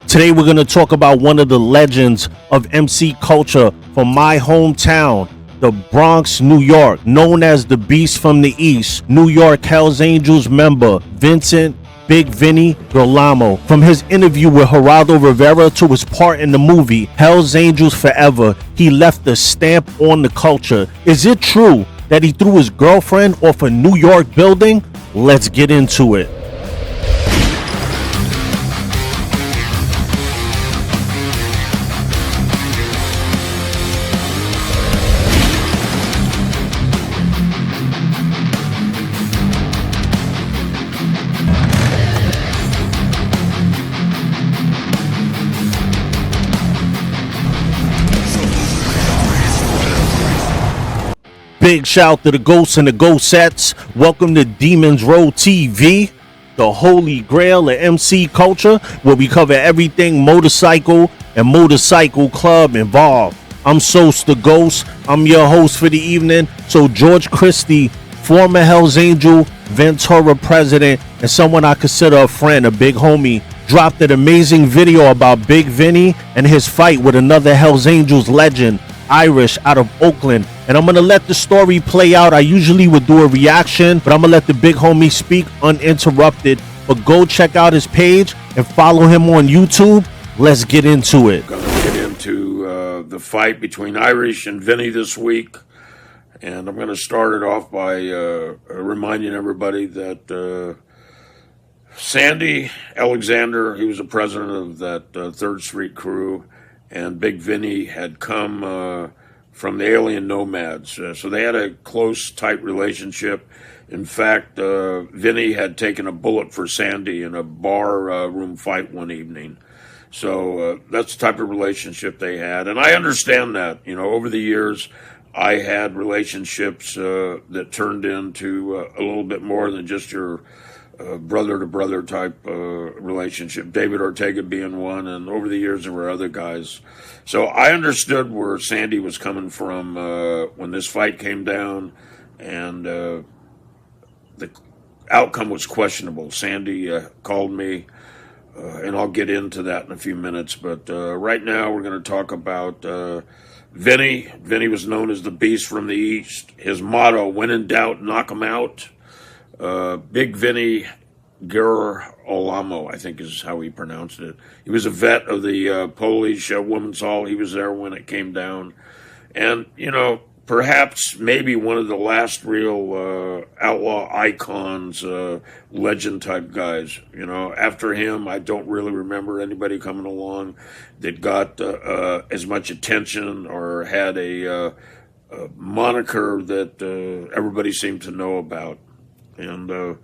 Today we're going to talk about one of the legends of MC culture from my hometown, the Bronx, New York, known as the Beast from the East, New York Hells Angels member Vincent Big Vinny Girolamo. From his interview with Geraldo Rivera to his part in the movie Hells Angels Forever, he left a stamp on the culture. Is it true that he threw his girlfriend off a New York building? Let's get into it. Big shout to the ghosts and the ghostettes. Welcome to Demons Row TV, the holy grail of MC culture, where we cover everything motorcycle and motorcycle club involved. I'm Sos the Ghost. I'm your host for the evening. So George Christie, former Hells Angel, Ventura president, and someone I consider a friend, a big homie, dropped an amazing video about Big Vinny and his fight with another Hells Angels legend, Irish, out of Oakland. And I'm gonna let the story play out. I usually would do a reaction, but I'm gonna let the big homie speak uninterrupted. But go check out his page and follow him on YouTube. Let's get into it. Gonna get into the fight between Irish and Vinny this week. And I'm gonna start it off by reminding everybody that Sandy Alexander, he was the president of that 3rd Street crew, and Big Vinny had come from the Alien Nomads. So they had a close, tight relationship. In fact, Vinny had taken a bullet for Sandy in a bar room fight one evening. So that's the type of relationship they had. And I understand that. You know, over the years, I had relationships that turned into a little bit more than just your brother-to-brother type relationship, David Ortega being one, and over the years there were other guys. So I understood where Sandy was coming from when this fight came down, and the outcome was questionable. Sandy called me, and I'll get into that in a few minutes, but right now we're going to talk about Vinny. Vinny was known as the Beast from the East. His motto, when in doubt, knock him out. Big Vinny Girolamo, I think is how he pronounced it. He was a vet of the Polish Women's Hall. He was there when it came down. And, you know, perhaps maybe one of the last real outlaw icons, legend-type guys. You know, after him, I don't really remember anybody coming along that got as much attention or had a moniker that everybody seemed to know about. And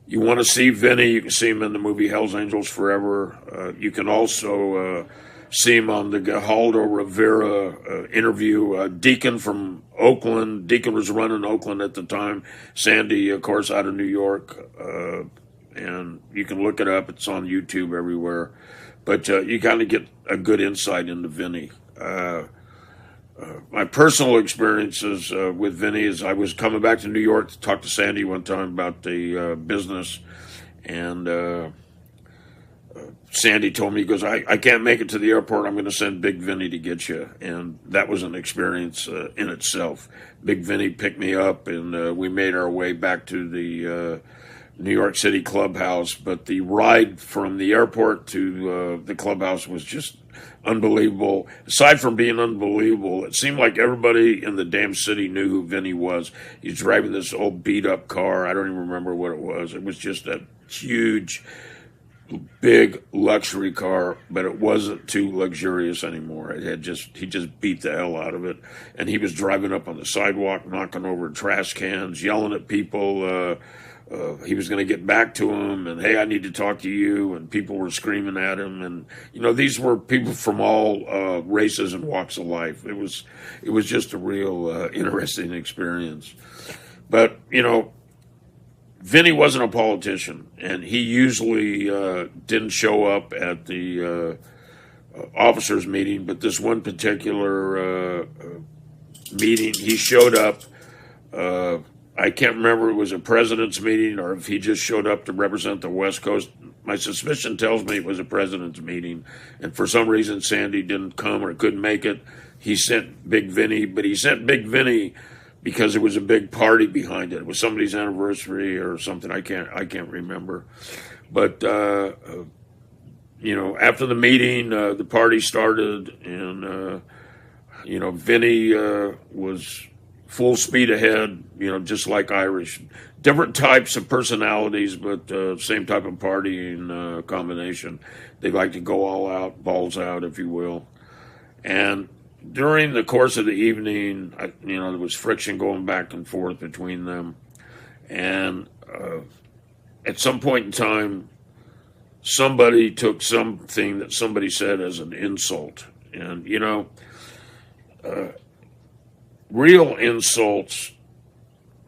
you want to see Vinny, you can see him in the movie Hells Angels Forever. You can also see him on the Geraldo Rivera interview. Deacon from Oakland. Deacon was running Oakland at the time. Sandy, of course, out of New York. And you can look it up. It's on YouTube everywhere. But you kind of get a good insight into Vinny. My personal experiences with Vinny is I was coming back to New York to talk to Sandy one time about the business, and Sandy told me, he goes, I can't make it to the airport. I'm going to send Big Vinny to get you. And that was an experience in itself. Big Vinny picked me up, and we made our way back to the New York City clubhouse. But the ride from the airport to the clubhouse was just unbelievable. Aside from being unbelievable, it seemed like everybody in the damn city knew who Vinny was. He's driving this old beat-up car. I don't even remember what it was. It was just a huge, big luxury car, but it wasn't too luxurious anymore. He just beat the hell out of it. And he was driving up on the sidewalk, knocking over trash cans, yelling at people. He was going to get back to him, and hey, I need to talk to you, and people were screaming at him, and you know, these were people from all races and walks of life. It was just a real interesting experience. But you know, Vinny wasn't a politician, and he usually didn't show up at the officers' meeting, but this one particular meeting, he showed up. I can't remember if it was a president's meeting or if he just showed up to represent the West Coast. My suspicion tells me it was a president's meeting, and for some reason Sandy didn't come or couldn't make it. He sent Big Vinny, but he sent Big Vinny because there was a big party behind it. It was somebody's anniversary or something. I can't remember. But after the meeting, the party started, and Vinny was full speed ahead. Just like Irish, different types of personalities, but same type of partying combination. They like to go all out, balls out, if you will. And during the course of the evening, there was friction going back and forth between them. And at some point in time, somebody took something that somebody said as an insult. And, real insults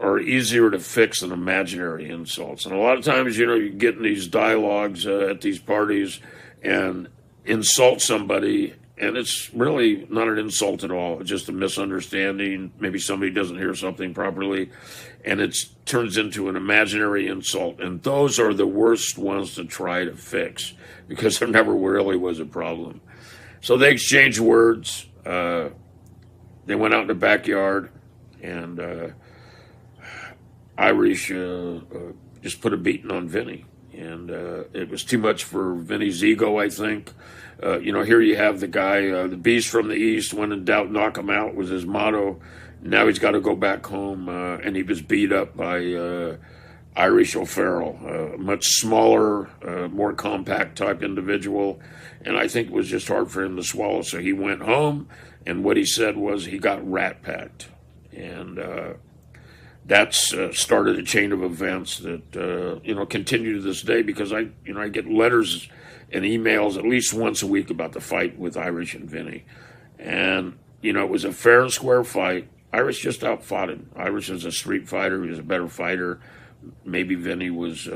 are easier to fix than imaginary insults. And a lot of times, you get in these dialogues at these parties and insult somebody, and it's really not an insult at all. It's just a misunderstanding. Maybe somebody doesn't hear something properly, and it turns into an imaginary insult. And those are the worst ones to try to fix because there never really was a problem. So they exchanged words. They went out in the backyard, and Irish just put a beating on Vinny. And it was too much for Vinny's ego, I think. Here you have the guy, the beast from the east, when in doubt, knock him out was his motto. Now he's got to go back home, and he was beat up by Irish O'Farrell, a much smaller, more compact type individual. And I think it was just hard for him to swallow. So he went home, and what he said was he got rat-packed. And that's started a chain of events that continue to this day, because I get letters and emails at least once a week about the fight with Irish and Vinny. And it was a fair and square fight. Irish just outfought him. Irish is a street fighter. He was a better fighter. Maybe Vinny was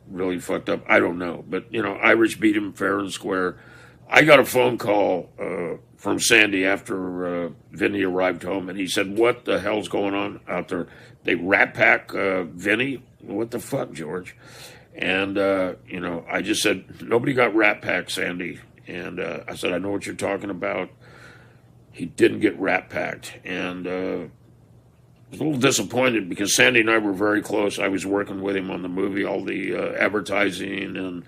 really fucked up. I don't know. But Irish beat him fair and square. I got a phone call from Sandy after Vinny arrived home, and he said, "What the hell's going on out there? They rat pack Vinny? What the fuck, George?" And I just said, "Nobody got rat packed, Sandy." And I said, "I know what you're talking about." He didn't get rat packed, and I was a little disappointed because Sandy and I were very close. I was working with him on the movie, all the advertising and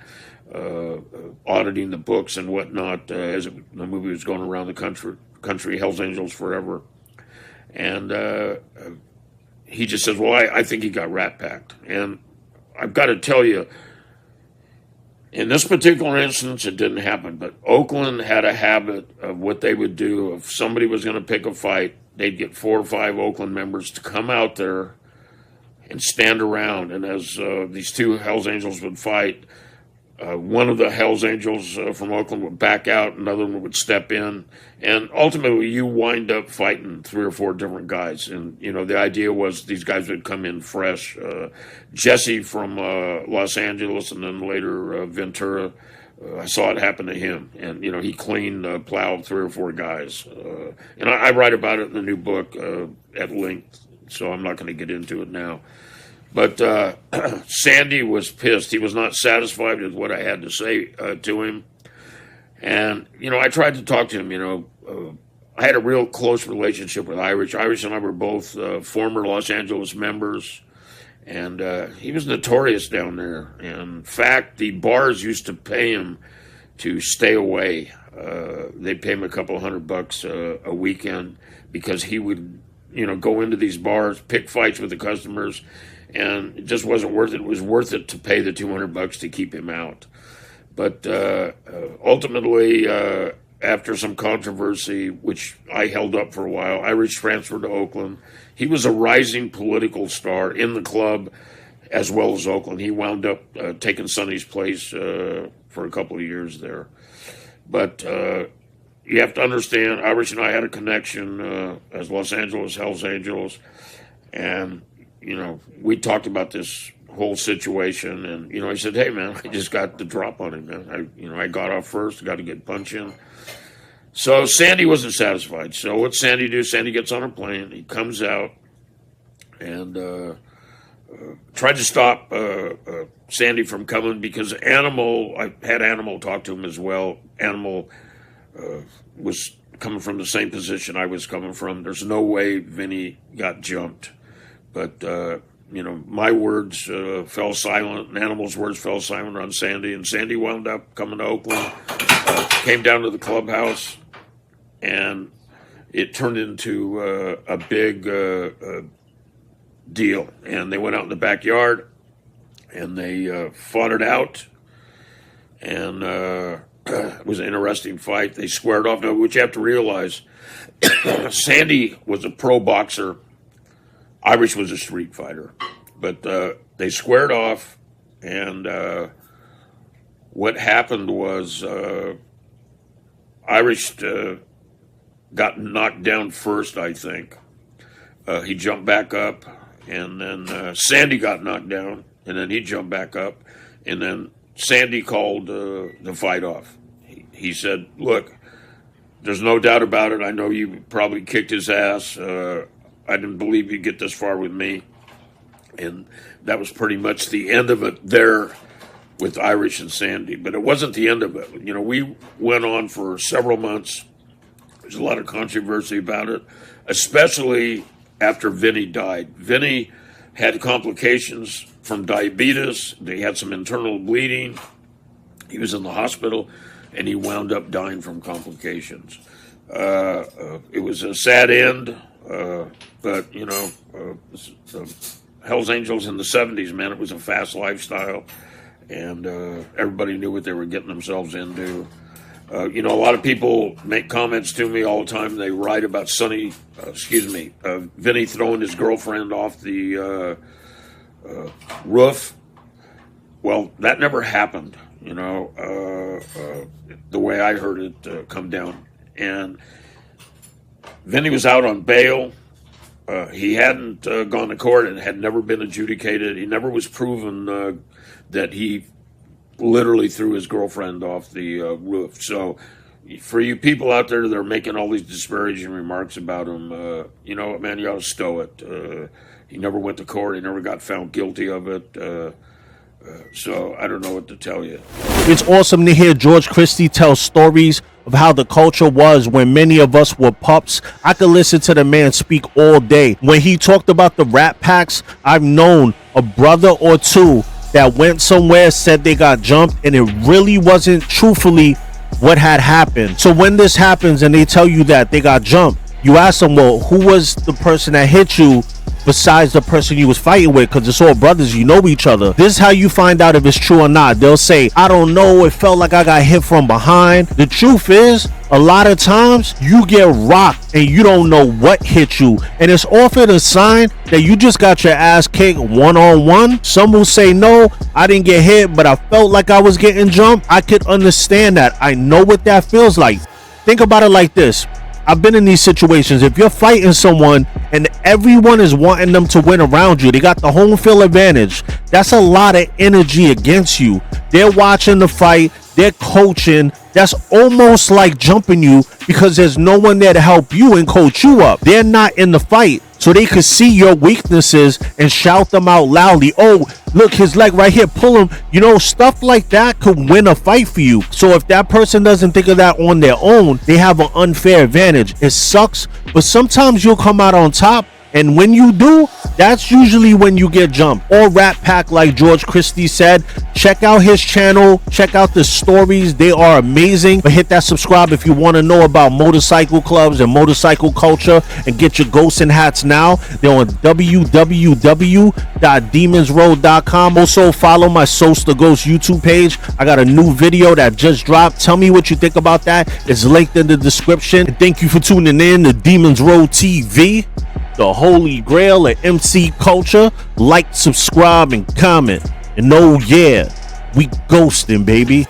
auditing the books and whatnot as the movie was going around the country, Hell's Angels Forever. And he just says, "Well, I think he got rat packed." And I've got to tell you, in this particular instance, it didn't happen. But Oakland had a habit of what they would do. If somebody was going to pick a fight, they'd get 4 or 5 Oakland members to come out there and stand around. And as these two Hells Angels would fight, one of the Hells Angels from Oakland would back out, another one would step in, and ultimately you wind up fighting 3 or 4 different guys. And the idea was these guys would come in fresh. Jesse from Los Angeles, and then later Ventura. I saw it happen to him, and he plowed 3 or 4 guys. And I write about it in the new book at length, so I'm not going to get into it now. But Sandy was pissed. He was not satisfied with what I had to say to him. And, I tried to talk to him. I had a real close relationship with Irish. Irish and I were both former Los Angeles members. And he was notorious down there. In fact, the bars used to pay him to stay away. They'd pay him a couple $100 a weekend because he would, go into these bars, pick fights with the customers, and it just wasn't worth it. It was worth it to pay the $200 to keep him out. But ultimately, after some controversy, which I held up for a while, Irish transferred to Oakland. He was a rising political star in the club as well as Oakland. He wound up taking Sonny's place for a couple of years there. But you have to understand, Irish and I had a connection as Los Angeles Hells Angels, and we talked about this whole situation, and I said, "Hey man, I just got the drop on him, man. I got off first, got to get punch in." So Sandy wasn't satisfied. So what's Sandy do? Sandy gets on a plane, he comes out, and tried to stop Sandy from coming because I had Animal talk to him as well. Animal was coming from the same position I was coming from. There's no way Vinny got jumped. But, my words fell silent, and Animal's words fell silent on Sandy. And Sandy wound up coming to Oakland, came down to the clubhouse, and it turned into a big deal. And they went out in the backyard, and they fought it out. And it was an interesting fight. They squared off. Now, what you have to realize, Sandy was a pro boxer. Irish was a street fighter. But they squared off, and what happened was Irish got knocked down first, I think. He jumped back up, and then Sandy got knocked down, and then he jumped back up, and then Sandy called the fight off. He said, look, there's no doubt about it. I know you probably kicked his ass. I didn't believe you'd get this far with me. And that was pretty much the end of it there with Irish and Sandy. But it wasn't the end of it. We went on for several months. There's a lot of controversy about it, especially after Vinny died. Vinny had complications from diabetes. They had some internal bleeding. He was in the hospital, and he wound up dying from complications. It was a sad end, but, Hell's Angels in the 70s, man, it was a fast lifestyle, and everybody knew what they were getting themselves into. A lot of people make comments to me all the time. They write about Vinny throwing his girlfriend off the roof. Well, that never happened, the way I heard it come down. And Vinny was out on bail. He hadn't gone to court and had never been adjudicated. He never was proven that he literally threw his girlfriend off the roof. So for you people out there that are making all these disparaging remarks about him, you know what, man, you ought to stow it. He never went to court. He never got found guilty of it. So I don't know what to tell you. It's awesome to hear George Christie tell stories of how the culture was when many of us were pups. I could listen to the man speak all day. When he talked about the rat packs, I've known a brother or two that went somewhere, said they got jumped, and it really wasn't truthfully what had happened. So when this happens and they tell you that they got jumped, you ask them, well, who was the person that hit you besides the person you was fighting with? Because it's all brothers, you know each other. This is how you find out if it's true or not. They'll say, I don't know, it felt like I got hit from behind. The truth is, a lot of times you get rocked and you don't know what hit you, and it's often a sign that you just got your ass kicked one-on-one. Some will say, no, I didn't get hit, but I felt like I was getting jumped. I could understand that. I know what that feels like. Think about it like this. I've been in these situations. If you're fighting someone and everyone is wanting them to win around you, they got the home field advantage, that's a lot of energy against you. They're watching the fight, they're coaching. That's almost like jumping you because there's no one there to help you and coach you up. They're not in the fight, so they could see your weaknesses and shout them out loudly. Oh, look, his leg right here, pull him. Stuff like that could win a fight for you. So if that person doesn't think of that on their own, they have an unfair advantage. It sucks, but sometimes you'll come out on top. And when you do, that's usually when you get jumped. Or Rat Pack, like George Christie said. Check out his channel. Check out the stories. They are amazing. But hit that subscribe if you want to know about motorcycle clubs and motorcycle culture. And get your ghosts and hats now. They're on www.demonsroad.com. Also, follow my Source the Ghost YouTube page. I got a new video that just dropped. Tell me what you think about that. It's linked in the description. And thank you for tuning in to Demons Road TV, the holy grail of MC culture. Like, subscribe, and comment. And oh yeah, we ghosting, baby.